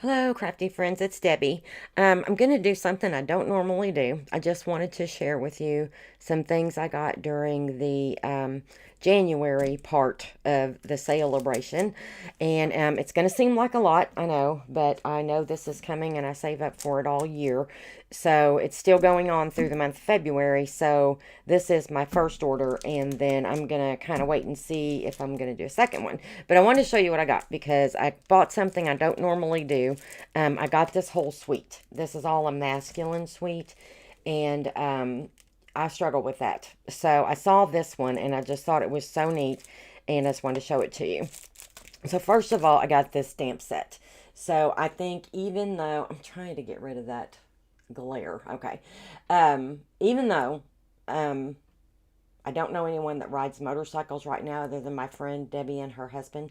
Hello, crafty friends. It's Debbie. I'm going to do something I don't normally do. I just wanted to share with you some things I got during the January part of the Sale-A-Bration. And it's going to seem like a lot, I know, but I know this is coming and I save up for it all year. So it's still going on through the month of February. So this is my first order, and then I'm going to kind of wait and see if I'm going to do a second one. But I wanted to show you what I got because I bought something I don't normally do. I got this whole suite. This is all a masculine suite, and I struggle with that. So I saw this one, and I just thought it was so neat, and I just wanted to show it to you. So first of all, I got this stamp set. So I think even though I'm trying to get rid of that glare, okay, even though um, I don't know anyone that rides motorcycles right now other than my friend Debbie and her husband.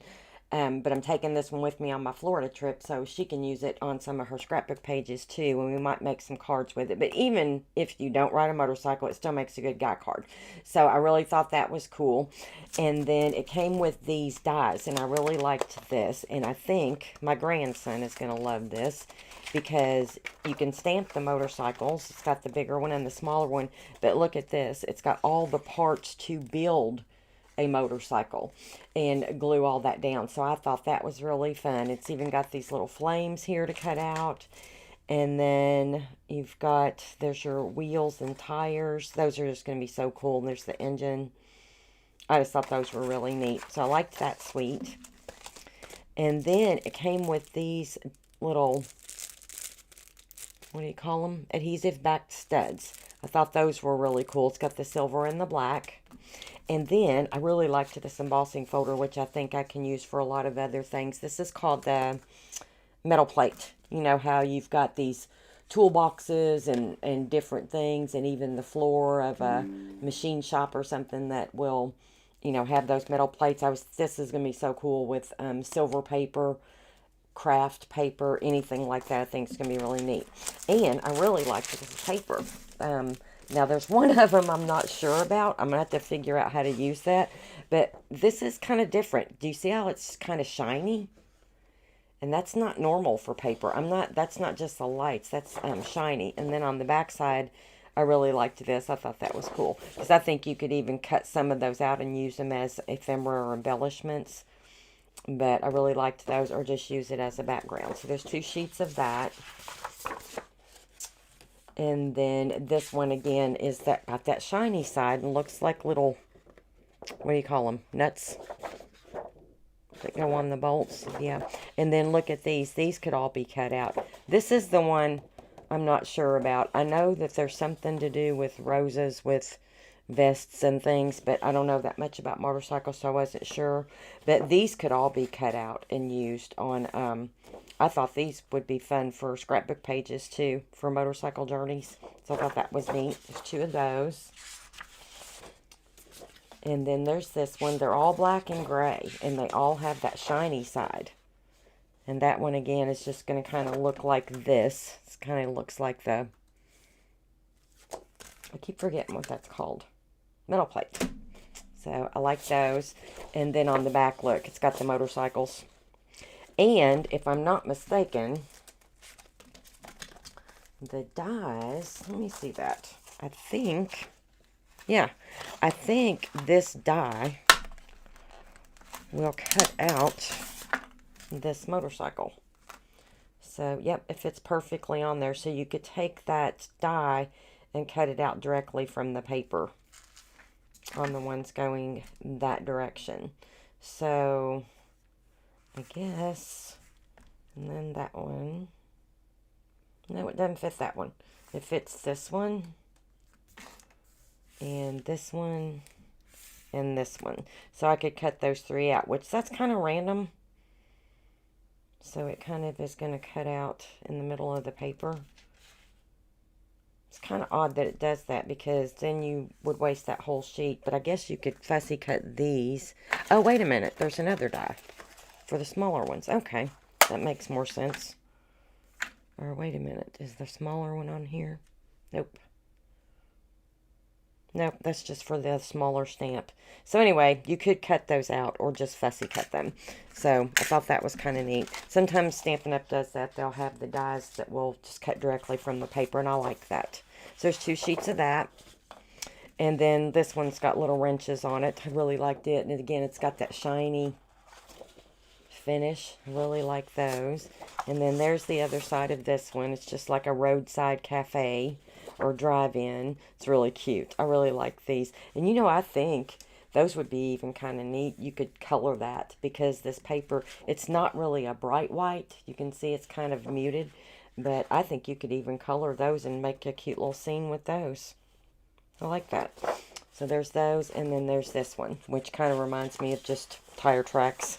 But I'm taking this one with me on my Florida trip so she can use it on some of her scrapbook pages too, and we might make some cards with it. But even if you don't ride a motorcycle, it still makes a good guy card. So I really thought that was cool. And then it came with these dies, and I really liked this. And I think my grandson is going to love this because you can stamp the motorcycles. It's got the bigger one and the smaller one. But look at this. It's got all the parts to build a motorcycle and glue all that down. So I thought that was really fun. It's even got these little flames here to cut out. And then you've got, there's your wheels and tires. Those are just going to be so cool. And there's the engine. I just thought those were really neat. So I liked that suite. And then it came with these little, what do you call them? Adhesive back studs. I thought those were really cool. It's got the silver and the black. And then I really liked this embossing folder, which I think I can use for a lot of other things. This is called the metal plate. You know how you've got these toolboxes and different things, and even the floor of a machine shop or something that will, have those metal plates. This is going to be so cool with silver paper, craft paper, anything like that. I think it's going to be really neat. And I really like this paper. Now, there's one of them I'm not sure about. I'm going to have to figure out how to use that. But this is kind of different. Do you see how it's kind of shiny? And that's not normal for paper. That's not just the lights. That's shiny. And then on the back side, I really liked this. I thought that was cool. Because I think you could even cut some of those out and use them as ephemera or embellishments. But I really liked those, or just use it as a background. So there's 2 sheets of that. And then this one again is got that shiny side and looks like little, what do you call them? Nuts that go on the bolts. Yeah. And then look at these. These could all be cut out. This is the one I'm not sure about. I know that there's something to do with roses with vests and things, but I don't know that much about motorcycles, so I wasn't sure. But these could all be cut out and used on, I thought these would be fun for scrapbook pages too, for motorcycle journeys. So I thought that was neat. There's 2 of those. And then there's this one. They're all black and gray, and they all have that shiny side. And that one again is just going to kind of look like this. It kind of looks like I keep forgetting what that's called. Metal plate. So I like those. And then on the back, look, it's got the motorcycles. And if I'm not mistaken, the dies, let me see that. I think this die will cut out this motorcycle. So, yep, it fits perfectly on there. So you could take that die and cut it out directly from the paper on the ones going that direction. So, I guess, and then that one. No, it doesn't fit that one. It fits this one, and this one, and this one. So I could cut those 3 out, which that's kind of random. So it kind of is going to cut out in the middle of the paper. It's kind of odd that it does that because then you would waste that whole sheet. But I guess you could fussy cut these. Oh, wait a minute. There's another die for the smaller ones. Okay, that makes more sense. Or wait a minute. Is the smaller one on here? Nope. Nope, that's just for the smaller stamp. So anyway, you could cut those out or just fussy cut them. So I thought that was kind of neat. Sometimes Stampin' Up! Does that. They'll have the dies that will just cut directly from the paper, and I like that. So there's 2 sheets of that. And then this one's got little wrenches on it. I really liked it. And again, it's got that shiny finish. I really like those. And then there's the other side of this one. It's just like a roadside cafe or drive-in. It's really cute. I really like these. And you know, I think those would be even kind of neat. You could color that because this paper, it's not really a bright white. You can see it's kind of muted. But I think you could even color those and make a cute little scene with those. I like that. So there's those, and then there's this one, which kind of reminds me of just tire tracks.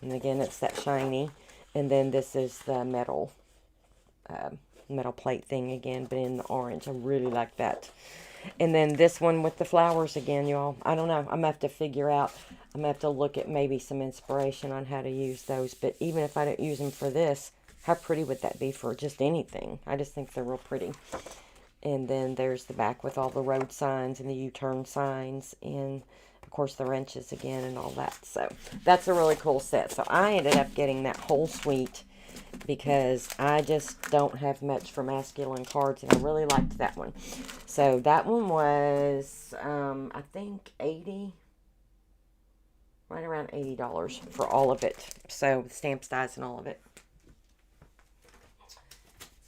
And again, it's that shiny. And then this is the metal plate thing again, but in the orange. I really like that. And then this one with the flowers again, y'all. I don't know. I'm going to have to figure out. I'm going to have to look at maybe some inspiration on how to use those. But even if I don't use them for this, how pretty would that be for just anything? I just think they're real pretty. And then there's the back with all the road signs and the U-turn signs. And, of course, the wrenches again and all that. So that's a really cool set. So I ended up getting that whole suite because I just don't have much for masculine cards. And I really liked that one. So that one was, I think, right around $80 for all of it. So stamps, dies, and all of it.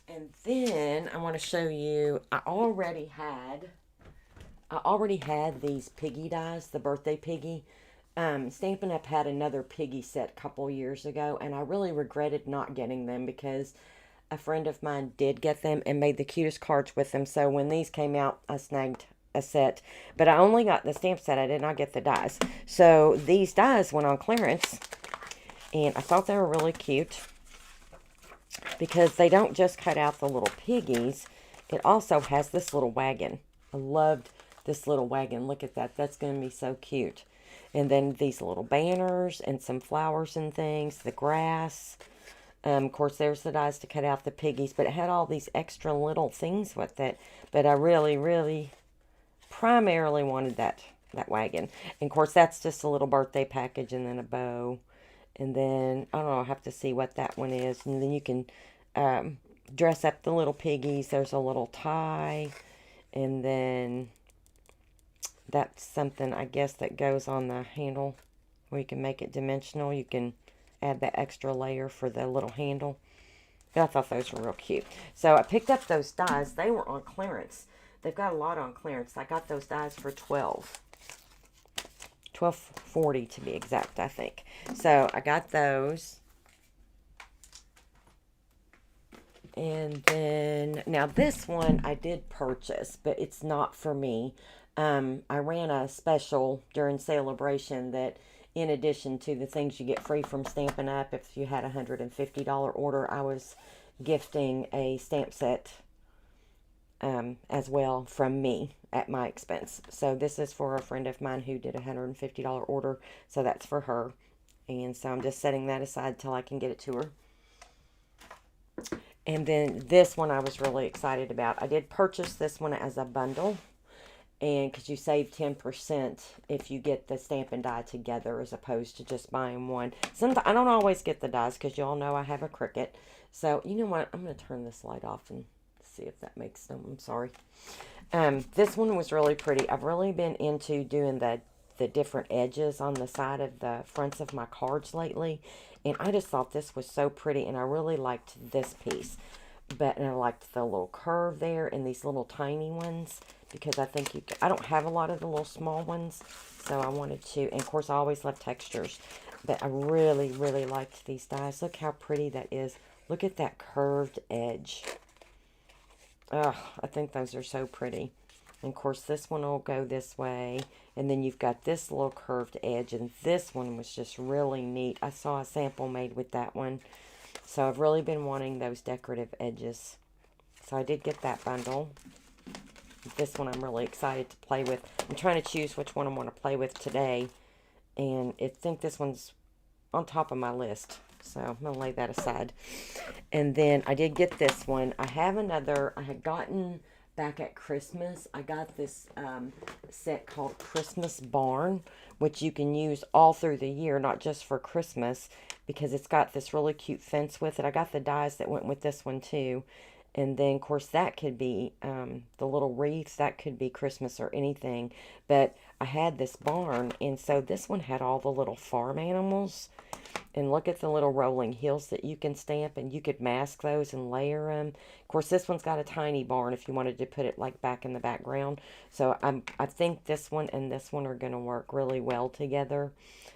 And then I want to show you, I already had these piggy dies, the birthday piggy. Stampin' Up! Had another piggy set a couple years ago, and I really regretted not getting them because a friend of mine did get them and made the cutest cards with them. So when these came out, I snagged a set. But I only got the stamp set. I did not get the dies. So these dies went on clearance, and I thought they were really cute because they don't just cut out the little piggies. It also has this little wagon. I loved this little wagon. Look at that. That's going to be so cute. And then these little banners and some flowers and things. The grass. Of course, there's the dies to cut out the piggies. But it had all these extra little things with it. But I really, really primarily wanted that wagon. And, of course, that's just a little birthday package and then a bow. And then, I don't know, I'll have to see what that one is. And then you can dress up the little piggies. There's a little tie. And then that's something, I guess, that goes on the handle where you can make it dimensional. You can add that extra layer for the little handle. But I thought those were real cute. So I picked up those dies. They were on clearance. They've got a lot on clearance. I got those dies for $12.40 to be exact, I think. So I got those. And then, now this one I did purchase, but it's not for me. I ran a special during Sale-A-Bration that in addition to the things you get free from Stampin' Up, if you had a $150 order, I was gifting a stamp set as well from me at my expense. So this is for a friend of mine who did a $150 order. So that's for her. And so I'm just setting that aside till I can get it to her. And then this one I was really excited about. I did purchase this one as a bundle. And because you save 10% if you get the stamp and die together as opposed to just buying one. Sometimes I don't always get the dies because y'all know I have a Cricut. So you know what? I'm going to turn this light off and see if that makes them. I'm sorry. This one was really pretty. I've really been into doing the different edges on the side of the fronts of my cards lately. And I just thought this was so pretty. And I really liked this piece. And I liked the little curve there and these little tiny ones. Because I think I don't have a lot of the little small ones. So I wanted to. And of course I always love textures. But I really, really liked these dies. Look how pretty that is. Look at that curved edge. Oh, I think those are so pretty. And of course, this one will go this way. And then you've got this little curved edge. And this one was just really neat. I saw a sample made with that one. So I've really been wanting those decorative edges. So I did get that bundle. This one I'm really excited to play with. I'm trying to choose which one I want to play with today. And I think this one's on top of my list. So I'm going to lay that aside. And then I did get this one. I have another. I had gotten back at Christmas. I got this set called Christmas Barn, which you can use all through the year, not just for Christmas, because it's got this really cute fence with it. I got the dies that went with this one too. And then, of course, that could be the little wreaths, that could be Christmas or anything. But I had this barn, and so this one had all the little farm animals. And look at the little rolling hills that you can stamp, and you could mask those and layer them. Of course, this one's got a tiny barn if you wanted to put it like back in the background. So I think this one and this one are going to work really well together.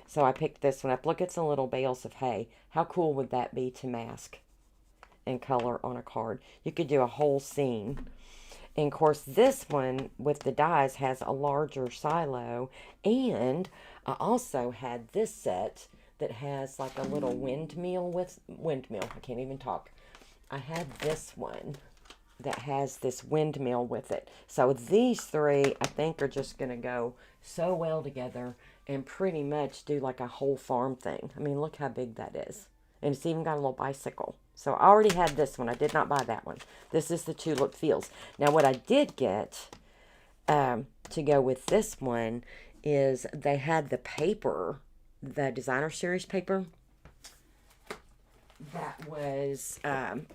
So I picked this one up. Look at the little bales of hay. How cool would that be to mask and color on a card? You could do a whole scene. And of course, this one with the dies has a larger silo. And I also had this set that has like a little windmill. I can't even talk. I had this one that has this windmill with it. So these three, I think, are just going to go so well together and pretty much do like a whole farm thing. I mean, look how big that is. And it's even got a little bicycle. So I already had this one. I did not buy that one. This is the Tulip Fields. Now, what I did get to go with this one is they had the paper, the designer series paper that was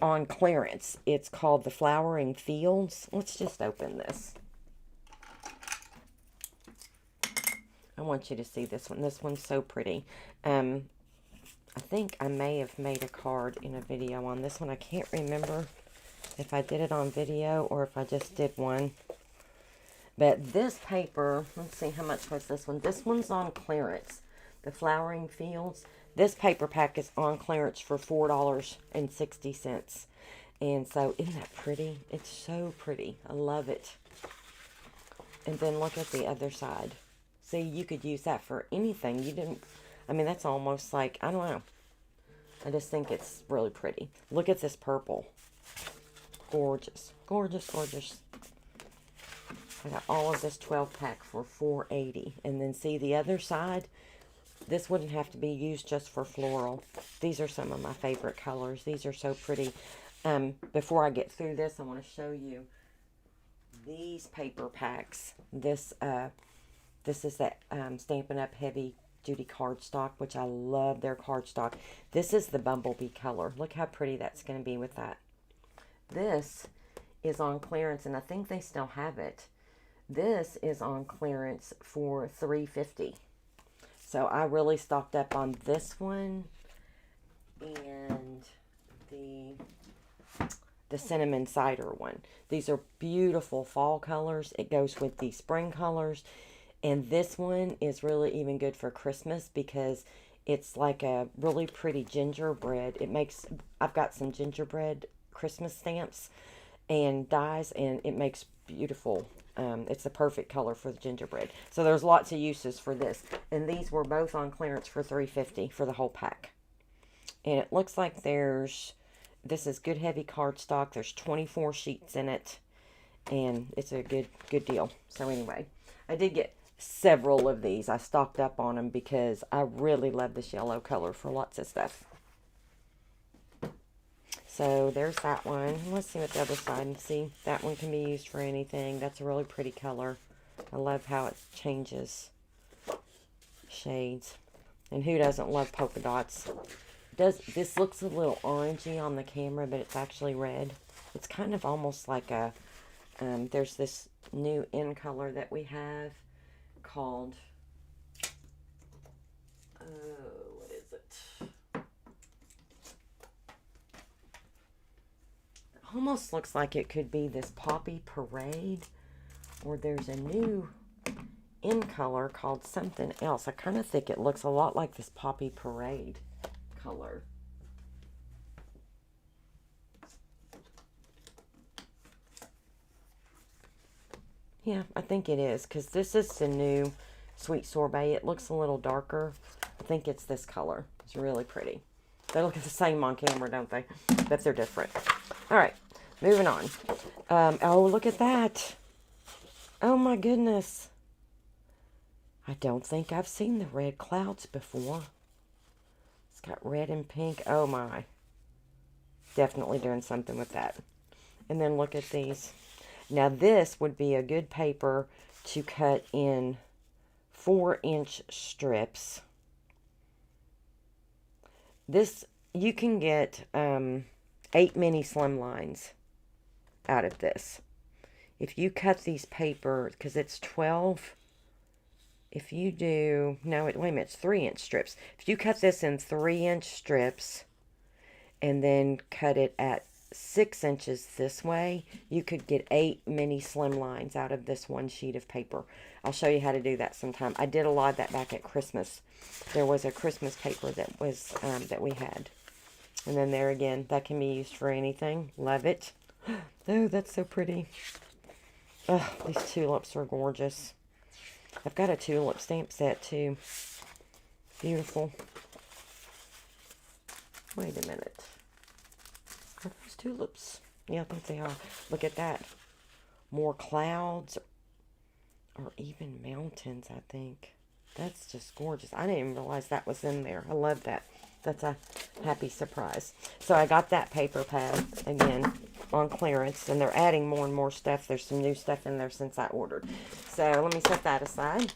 on clearance. It's called the Flowering Fields. Let's just open this. I want you to see this one. This one's so pretty. I think I may have made a card in a video on this one. I can't remember if I did it on video or if I just did one. But this paper, let's see, how much was this one? This one's on clearance. The Flowering Fields. This paper pack is on clearance for $4.60. And so, isn't that pretty? It's so pretty. I love it. And then look at the other side. See, you could use that for anything. You didn't, I mean, that's almost like, I don't know. I just think it's really pretty. Look at this purple. Gorgeous. Gorgeous, gorgeous. I got all of this 12 pack for $4.80. And then see the other side? This wouldn't have to be used just for floral. These are some of my favorite colors. These are so pretty. Before I get through this, I want to show you these paper packs. This is that Stampin' Up! Heavy Duty cardstock, which I love their cardstock. This is the bumblebee color. Look how pretty that's going to be with that. This is on clearance, and I think they still have it. This is on clearance for $3.50. So I really stocked up on this one and the cinnamon cider one. These are beautiful fall colors. It goes with the spring colors. And this one is really even good for Christmas because it's like a really pretty gingerbread. I've got some gingerbread Christmas stamps and dies, and it makes beautiful. It's the perfect color for the gingerbread. So there's lots of uses for this. And these were both on clearance for $3.50 for the whole pack. And it looks like this is good heavy cardstock. There's 24 sheets in it. And it's a good deal. So anyway, I did get several of these. I stocked up on them because I really love this yellow color for lots of stuff. So there's that one. Let's see what the other side. See, that one can be used for anything. That's a really pretty color. I love how it changes shades. And who doesn't love polka dots? This looks a little orangey on the camera, but it's actually red. It's kind of almost like a, there's this new in color that we have called, what is it? Almost looks like it could be this Poppy Parade, or there's a new in color called something else. I kind of think it looks a lot like this Poppy Parade color. Yeah, I think it is, because this is the new Sweet Sorbet. It looks a little darker. I think it's this color. It's really pretty. They look the same on camera, don't they? But they're different. All right, moving on. Oh, look at that. Oh, my goodness. I don't think I've seen the red clouds before. It's got red and pink. Oh, my. Definitely doing something with that. And then look at these. Now this would be a good paper to cut in 4-inch strips. This, you can get 8 mini slimlines out of this. If you cut these paper, because it's 12, if you do, no, wait a minute, it's 3-inch strips. If you cut this in 3-inch strips and then cut it at 6 inches this way, you could get 8 mini slim lines out of this one sheet of paper. I'll show you how to do that sometime. I did a lot of that back at Christmas. There was a Christmas paper that was that we had. And then there again, that can be used for anything. Love it. Oh, that's so pretty. Oh, these tulips are gorgeous. I've got a tulip stamp set too. Beautiful. Wait a minute. Are those tulips? Yeah, I think they are. Look at that. More clouds or even mountains, I think. That's just gorgeous. I didn't even realize that was in there. I love that. That's a happy surprise. So I got that paper pad again on clearance, and they're adding more and more stuff. There's some new stuff in there since I ordered. So let me set that aside.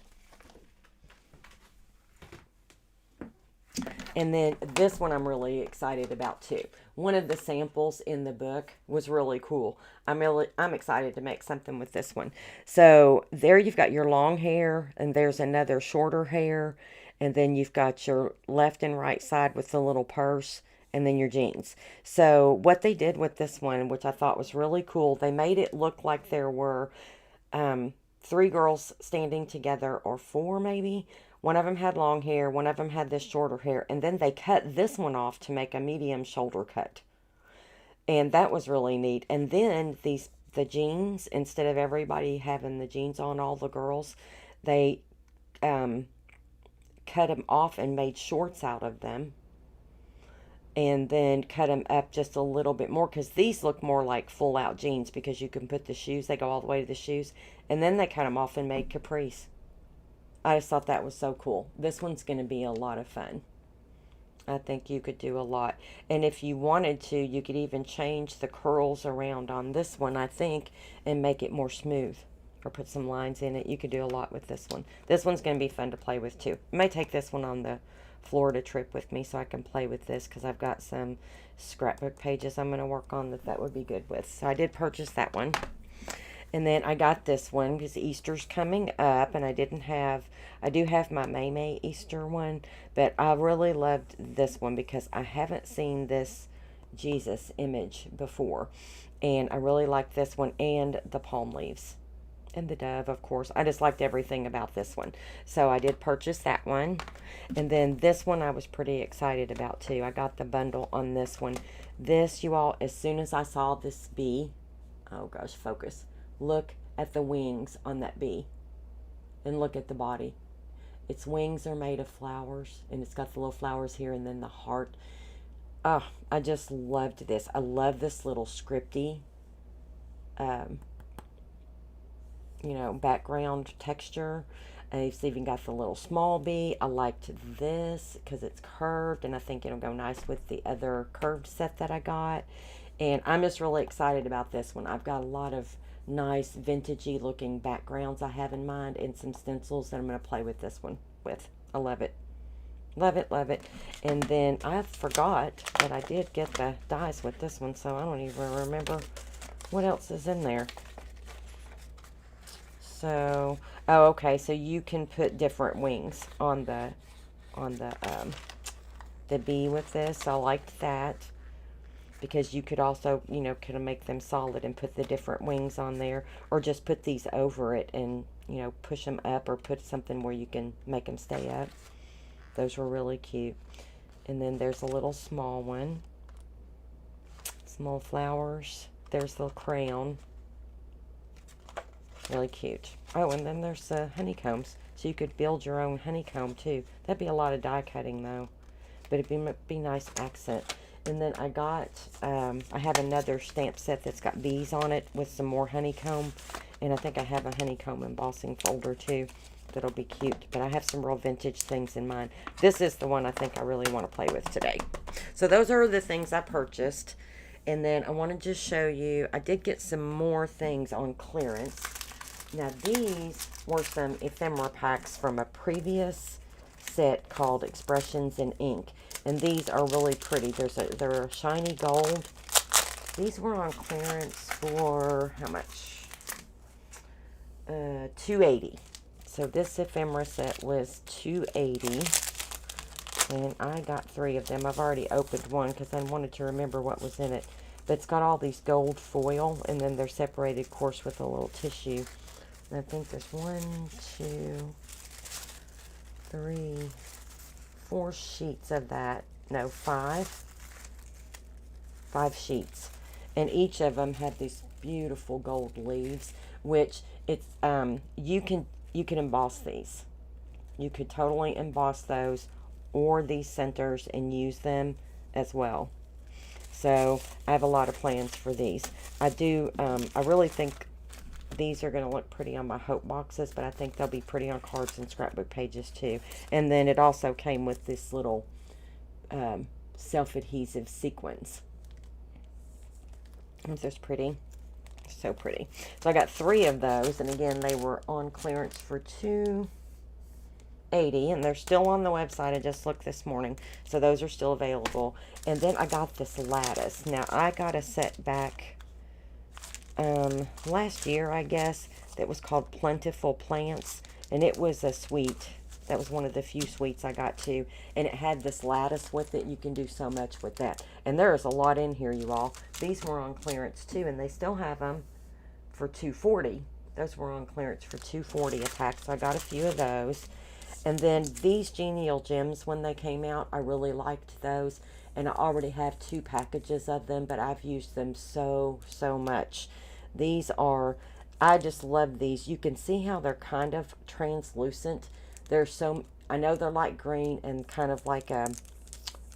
And then this one I'm really excited about too. One of the samples in the book was really cool. I'm excited to make something with this one. So there you've got your long hair, and there's another shorter hair, and then you've got your left and right side with the little purse, and then your jeans. So what they did with this one, which I thought was really cool, they made it look like there were 3 girls standing together, or 4 maybe. One of them had long hair, one of them had this shorter hair, and then they cut this one off to make a medium shoulder cut. And that was really neat. And then the jeans, instead of everybody having the jeans on, all the girls, they cut them off and made shorts out of them. And then cut them up just a little bit more, because these look more like full out jeans, because you can put the shoes, they go all the way to the shoes. And then they cut them off and made capris. I just thought that was so cool. This one's going to be a lot of fun. I think you could do a lot. And if you wanted to, you could even change the curls around on this one, I think, and make it more smooth. Or put some lines in it. You could do a lot with this one. This one's going to be fun to play with too. I may take this one on the Florida trip with me so I can play with this, because I've got some scrapbook pages I'm going to work on that would be good with. So I did purchase that one. And then I got this one because Easter's coming up, and I do have my May Easter one, but I really loved this one because I haven't seen this Jesus image before. And I really like this one, and the palm leaves. And the dove, of course. I just liked everything about this one. So I did purchase that one. And then this one I was pretty excited about too. I got the bundle on this one. This, you all, as soon as I saw this bee, oh gosh, focus. Look at the wings on that bee. And look at the body. Its wings are made of flowers. And it's got the little flowers here, and then the heart. Oh, I just loved this. I love this little scripty, background texture. And it's even got the little small bee. I liked this because it's curved, and I think it'll go nice with the other curved set that I got. And I'm just really excited about this one. I've got a lot of nice vintagey looking backgrounds I have in mind, and some stencils that I'm going to play with this one with. I love it. Love it, love it. And then I forgot that I did get the dies with this one, so I don't even remember what else is in there. So, oh, okay, so you can put different wings on the bee with this. I liked that, because you could also, kind of make them solid and put the different wings on there, or just put these over it and, push them up, or put something where you can make them stay up. Those were really cute. And then there's a little small one. Small flowers. There's the crown. Really cute. Oh, and then there's the honeycombs. So you could build your own honeycomb too. That'd be a lot of die cutting though. But it'd be nice accent. And then I got, I have another stamp set that's got bees on it with some more honeycomb. And I think I have a honeycomb embossing folder too. That'll be cute. But I have some real vintage things in mind. This is the one I think I really want to play with today. So those are the things I purchased. And then I want to just show you, I did get some more things on clearance. Now these were some ephemera packs from a previous set called Expressions in Ink. And these are really pretty. They're a shiny gold. These were on clearance for how much? $2.80. So this ephemera set was $2.80. And I got 3 of them. I've already opened one because I wanted to remember what was in it. But it's got all these gold foil, and then they're separated, of course, with a little tissue. And I think there's 1, 2, 3, 4 sheets of that. No, 5. 5 sheets. And each of them have these beautiful gold leaves, which it's you can emboss these. You could totally emboss those or these centers and use them as well. So I have a lot of plans for these. I really think these are going to look pretty on my Hope boxes, but I think they'll be pretty on cards and scrapbook pages too. And then it also came with this little self-adhesive sequins. Aren't those pretty? So pretty. So I got 3 of those, and again, they were on clearance for $2.80, and they're still on the website. I just looked this morning, so those are still available. And then I got this lattice. Now I got a set back last year, I guess, that was called Plentiful Plants, and it was a suite. That was one of the few suites I got too, and it had this lattice with it. You can do so much with that, and there is a lot in here, you all. These were on clearance too, and they still have them for $2.40. Those were on clearance for $2.40 a pack, so I got a few of those. And then these Genial Gems, when they came out, I really liked those, and I already have 2 packages of them, but I've used them so much. These are, I just love these. You can see how they're kind of translucent. They're so, I know they're like green and kind of like a,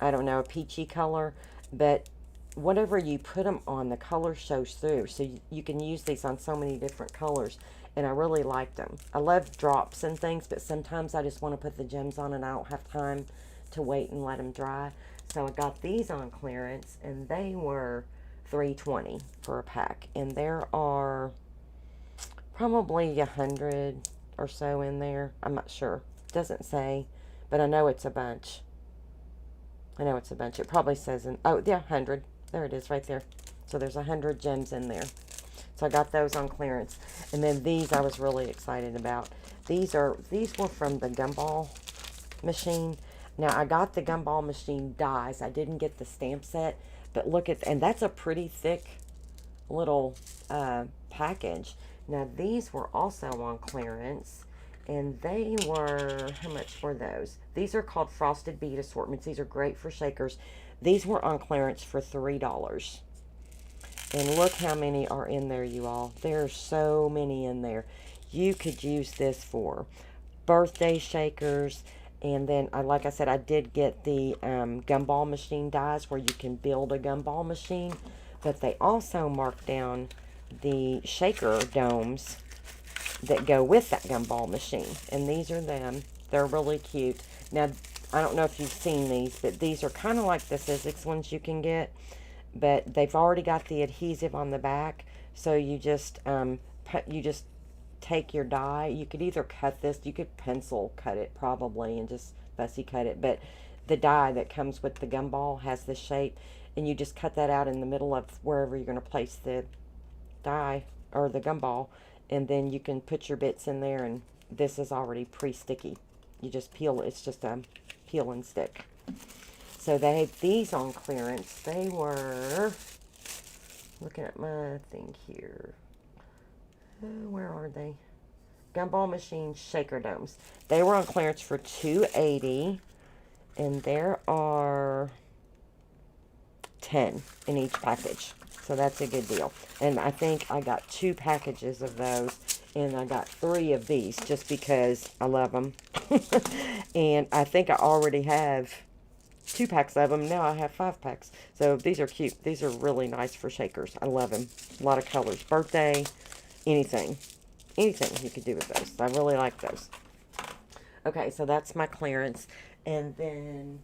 I don't know, a peachy color, but whatever you put them on, the color shows through. So you can use these on so many different colors, and I really like them. I love drops and things, but sometimes I just want to put the gems on and I don't have time to wait and let them dry. So I got these on clearance, and they were $3.20 for a pack, and there are probably 100 or so in there. I'm not sure. It doesn't say, but I know it's a bunch. I know it's a bunch. It probably says oh yeah, 100. There it is right there. So there's 100 gems in there. So I got those on clearance. And then these I was really excited about. These were from the gumball machine. Now I got the gumball machine dies. I didn't get the stamp set, but look at, and that's a pretty thick little package. Now these were also on clearance, and they were, how much were those? These are called Frosted Bead Assortments. These are great for shakers. These were on clearance for $3. And look how many are in there, you all. There are so many in there. You could use this for birthday shakers. And then, like I said, I did get the gumball machine dies where you can build a gumball machine. But they also marked down the shaker domes that go with that gumball machine. And these are them. They're really cute. Now, I don't know if you've seen these, but these are kind of like the Sizzix ones you can get. But they've already got the adhesive on the back. So you just take your die. You could either cut this, you could pencil cut it probably and just fussy cut it, but the die that comes with the gumball has this shape, and you just cut that out in the middle of wherever you're going to place the die or the gumball, and then you can put your bits in there, and this is already pre-sticky. You just peel, it's just a peel and stick. So they had these on clearance. They were, looking at my thing here, where are they? Gumball machine shaker domes. They were on clearance for $2.80, and there are 10 in each package. So that's a good deal. And I think I got 2 packages of those, and I got 3 of these just because I love them. And I think I already have 2 packs of them. Now I have 5 packs. So these are cute. These are really nice for shakers. I love them. A lot of colors. Birthday, anything you could do with those. I really like those. Okay, so that's my clearance. And then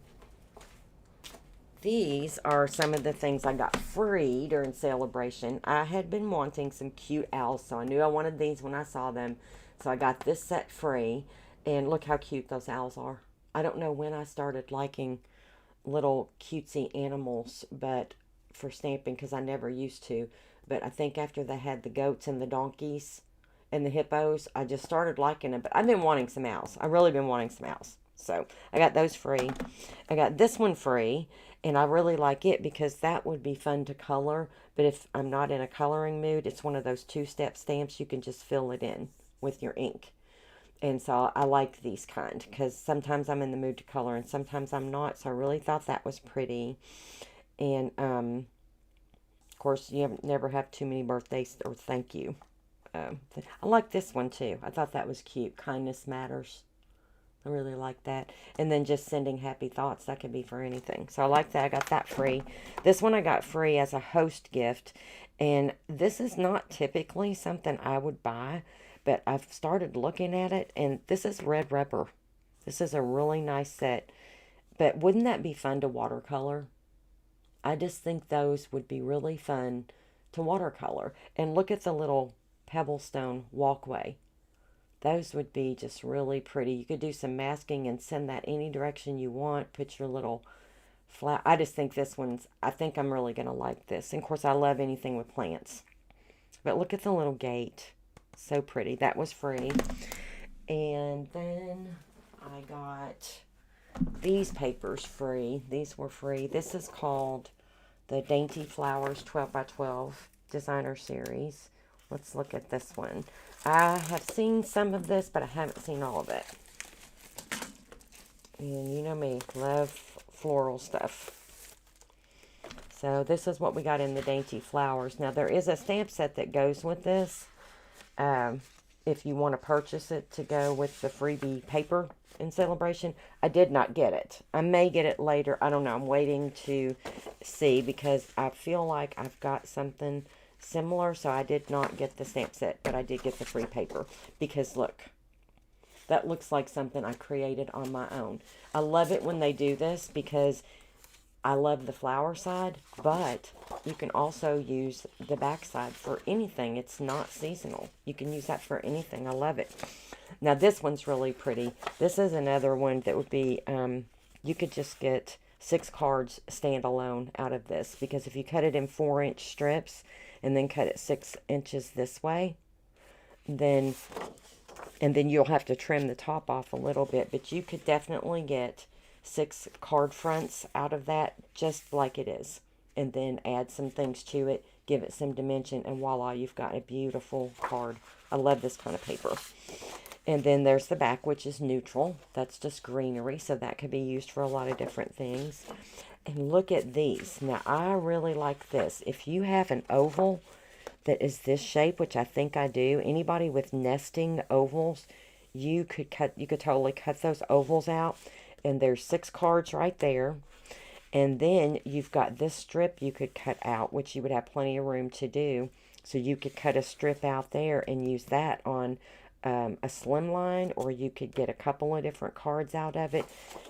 These are some of the things I got free during Sale-A-Bration. I had been wanting some cute owls, so I knew I wanted these when I saw them. So I got this set free, and look how cute those owls are. I don't know when I started liking little cutesy animals, but for stamping, because I never used to. But I think after they had the goats and the donkeys and the hippos, I just started liking them. But I've been wanting some owls. I've really been wanting some owls. So I got those free. I got this one free, and I really like it because that would be fun to color. But if I'm not in a coloring mood, it's one of those two-step stamps. You can just fill it in with your ink. And so I like these kind because sometimes I'm in the mood to color and sometimes I'm not. So I really thought that was pretty. And of course, never have too many birthdays or thank you. I like this one too. I thought that was cute. Kindness matters. I really like that. And then just sending happy thoughts. That could be for anything. So I like that. I got that free. This one I got free as a host gift. And this is not typically something I would buy, but I've started looking at it. And this is red rubber. This is a really nice set. But wouldn't that be fun to watercolor? I just think those would be really fun to watercolor. And look at the little pebblestone walkway. Those would be just really pretty. You could do some masking and send that any direction you want. Put your little flat. I just think this one's, I think I'm really going to like this. And of course, I love anything with plants. But look at the little gate. So pretty. That was free. And then I got these papers free. These were free. This is called the Dainty Flowers 12 by 12 Designer Series. Let's look at this one. I have seen some of this, but I haven't seen all of it. And you know me, love floral stuff. So this is what we got in the Dainty Flowers. Now there is a stamp set that goes with this. If you want to purchase it to go with the freebie paper in Sale-A-Bration. I did not get it. I may get it later. I don't know. I'm waiting to see because I feel like I've got something similar. So I did not get the stamp set, but I did get the free paper because look, that looks like something I created on my own. I love it when they do this because I love the flower side, but you can also use the back side for anything. It's not seasonal. You can use that for anything. I love it. Now this one's really pretty. This is another one that would be, you could just get 6 cards standalone out of this because if you cut it in 4-inch strips and then cut it 6 inches this way, then you'll have to trim the top off a little bit, but you could definitely get 6 card fronts out of that just like it is, and then add some things to it, give it some dimension, and voila, you've got a beautiful card. I love this kind of paper. And then there's the back, which is neutral. That's just greenery, so that could be used for a lot of different things. And look at these. Now I really like this. If you have an oval that is this shape, which I think I do, anybody with nesting ovals, you could totally cut those ovals out. And there's 6 cards right there. And then you've got this strip you could cut out, which you would have plenty of room to do. So you could cut a strip out there and use that on a slim line, or you could get a couple of different cards out of it,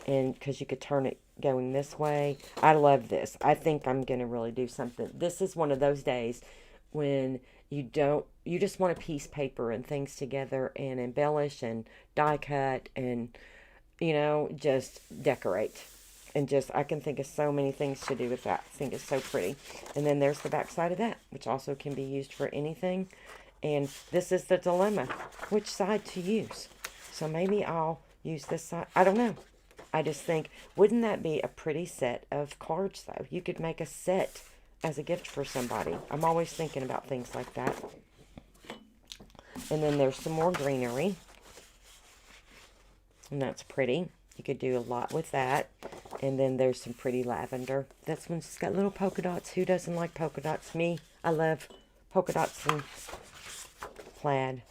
and because you could turn it going this way. I love this. I think I'm going to really do something. This is one of those days when you just want to piece paper and things together and embellish and die cut and just decorate. And I can think of so many things to do with that. I think it's so pretty. And then there's the back side of that, which also can be used for anything. And this is the dilemma, which side to use. So maybe I'll use this side. I don't know. I just think, wouldn't that be a pretty set of cards, though? You could make a set as a gift for somebody. I'm always thinking about things like that. And then there's some more greenery. And that's pretty. You could do a lot with that. And then there's some pretty lavender. This one's got little polka dots. Who doesn't like polka dots? Me. I love polka dots and plaid.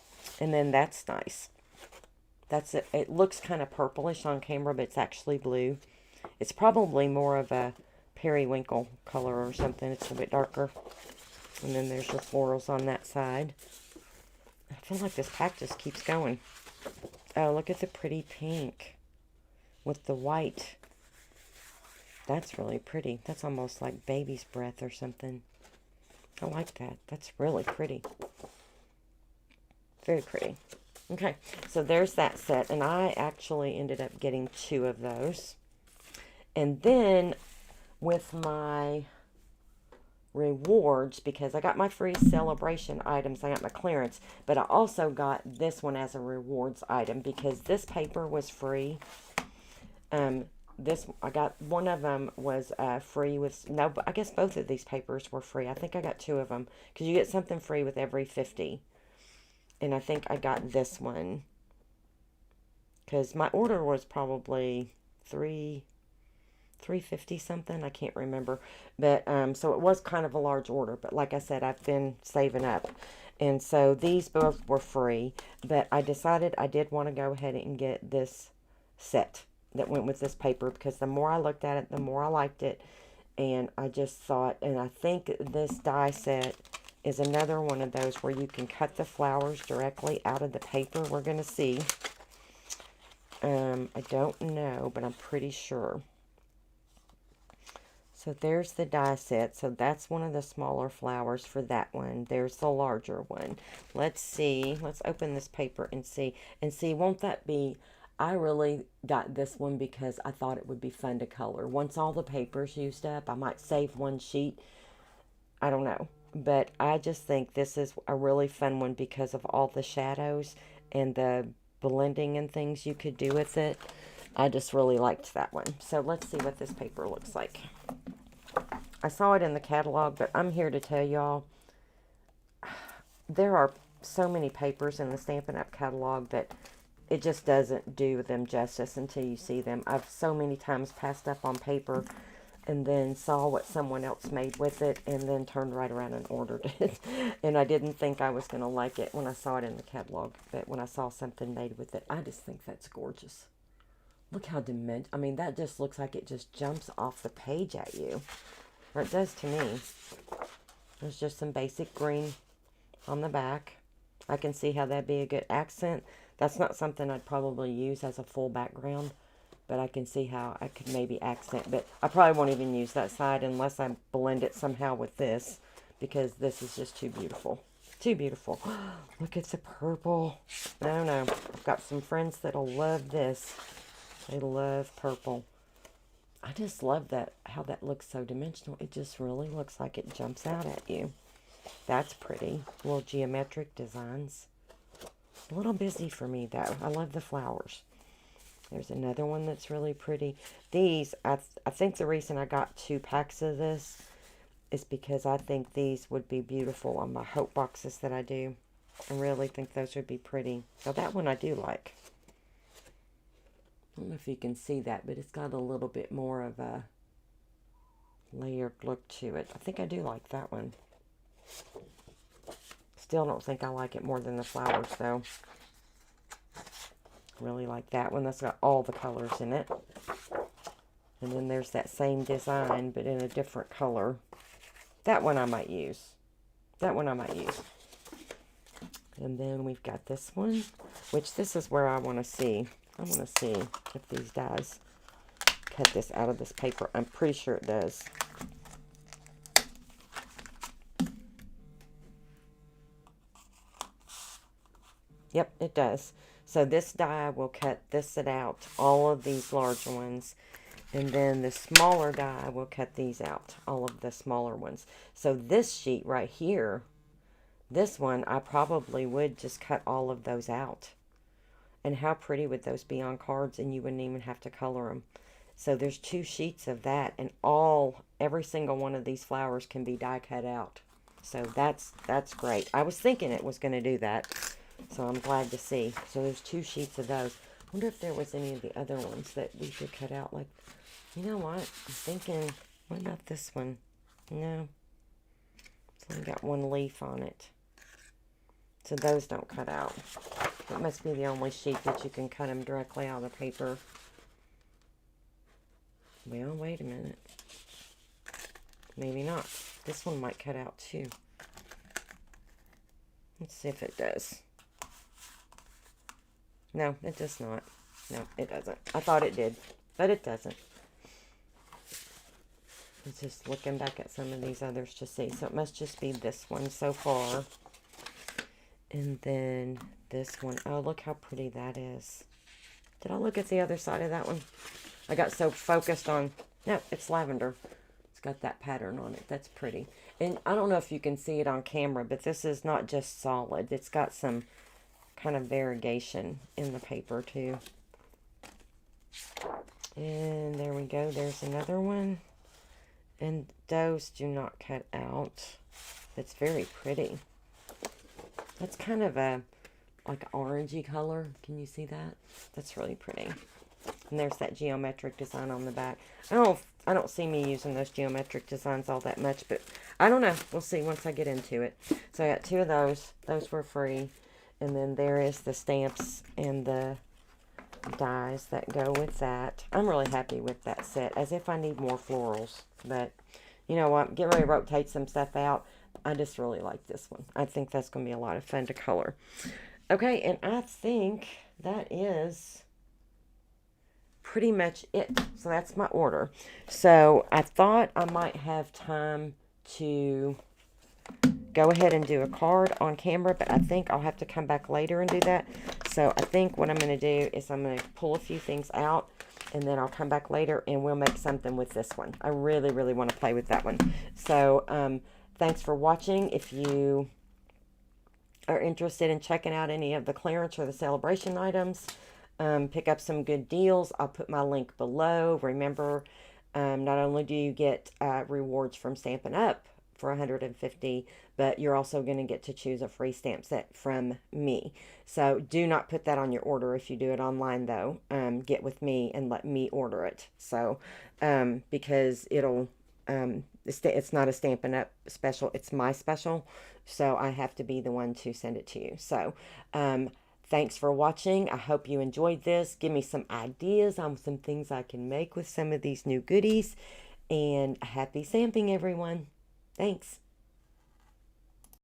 And then that's nice. That's it. It looks kind of purplish on camera, but it's actually blue. It's probably more of a periwinkle color or something. It's a bit darker. And then there's the florals on that side. I feel like this pack just keeps going. Oh, look at the pretty pink with the white. That's really pretty. That's almost like baby's breath or something. I like that. That's really pretty. Very pretty. Okay, so there's that set, and I actually ended up getting 2 of those. And then with my rewards, because I got my free Sale-A-Bration items, I got my clearance, but I also got this one as a rewards item because this paper was free. This I got one of them was free with no, I guess both of these papers were free. I think I got 2 of them because you get something free with every 50. And I think I got this one because my order was probably 350 something. I can't remember, but so it was kind of a large order. But like I said, I've been saving up, and so these both were free. But I decided I did want to go ahead and get this set that went with this paper because the more I looked at it, the more I liked it, and I just thought, and I think this die set is another one of those where you can cut the flowers directly out of the paper. We're going to see. I don't know, but I'm pretty sure. So there's the die set. So that's one of the smaller flowers for that one. There's the larger one. Let's see. Let's open this paper and see. And see, won't that be... I really got this one because I thought it would be fun to color. Once all the paper's used up, I might save one sheet. I don't know. But I just think this is a really fun one because of all the shadows and the blending and things you could do with it. I just really liked that one. So let's see what this paper looks like. I saw it in the catalog, but I'm here to tell y'all there are so many papers in the Stampin' Up! Catalog that it just doesn't do them justice until you see them. I've so many times passed up on paper and then saw what someone else made with it and then turned right around and ordered it. And I didn't think I was going to like it when I saw it in the catalog, but when I saw something made with it, I just think that's gorgeous. Look how I mean, that just looks like it just jumps off the page at you. Or it does to me. There's just some basic green on the back. I can see how that'd be a good accent. That's not something I'd probably use as a full background, but I can see how I could maybe accent. But I probably won't even use that side unless I blend it somehow with this, because this is just too beautiful. Too beautiful. Look, it's a purple. No, no. I've got some friends that'll love this. They love purple. I just love that, how that looks so dimensional. It just really looks like it jumps out at you. That's pretty. Little geometric designs. A little busy for me, though. I love the flowers. There's another one that's really pretty. These, I think the reason I got 2 packs of this is because I think these would be beautiful on my Hope boxes that I do. I really think those would be pretty. So that one I do like. I don't know if you can see that, but it's got a little bit more of a layered look to it. I think I do like that one. Still don't think I like it more than the flowers, though. Really like that one. That's got all the colors in it. And then there's that same design, but in a different color. That one I might use. That one I might use. And then we've got this one, which this is where I want to see. I want to see if these dies cut this out of this paper. I'm pretty sure it does. Yep, it does. So this die will cut this out, all of these large ones. And then the smaller die will cut these out, all of the smaller ones. So this sheet right here, this one, I probably would just cut all of those out. And how pretty would those be on cards, and you wouldn't even have to color them. So there's 2 sheets of that, and every single one of these flowers can be die cut out. So that's great. I was thinking it was going to do that, so I'm glad to see. So there's 2 sheets of those. I wonder if there was any of the other ones that we could cut out. Like, you know what? I'm thinking, what about this one? No. It's only got 1 leaf on it. So those don't cut out. It must be the only sheet that you can cut them directly out of the paper. Well, wait a minute. Maybe not. This one might cut out too. Let's see if it does. No, it does not. No, it doesn't. I thought it did, but it doesn't. I'm just looking back at some of these others to see. So it must just be this one so far. And then this one. Oh, look how pretty that is. Did I look at the other side of that one? I got so focused on... No, it's lavender. It's got that pattern on it. That's pretty. And I don't know if you can see it on camera, but this is not just solid. It's got some kind of variegation in the paper too. And there we go. There's another one. And those do not cut out. It's very pretty. That's kind of a like orangey color. Can you see that? That's really pretty. And there's that geometric design on the back. I don't see me using those geometric designs all that much, but I don't know. We'll see once I get into it. So I got 2 of those. Those were free. And then there is the stamps and the dies that go with that. I'm really happy with that set, as if I need more florals. But you know what? Getting ready to rotate some stuff out. I just really like this one. I think that's going to be a lot of fun to color. Okay, and I think that is pretty much it. So that's my order. So I thought I might have time to go ahead and do a card on camera, but I think I'll have to come back later and do that. So I think what I'm going to do is I'm going to pull a few things out, and then I'll come back later and we'll make something with this one. I really, really want to play with that one. So thanks for watching. If you are interested in checking out any of the clearance or the Sale-A-Bration items, pick up some good deals. I'll put my link below. Remember, not only do you get rewards from Stampin' Up! For 150, but you're also going to get to choose a free stamp set from me. So do not put that on your order if you do it online, though. Get with me and let me order it. So because it'll it's not a Stampin' Up! Special, it's my special, so I have to be the one to send it to you. So thanks for watching. I hope you enjoyed this. Give me some ideas on some things I can make with some of these new goodies, and happy stamping, everyone. Thanks.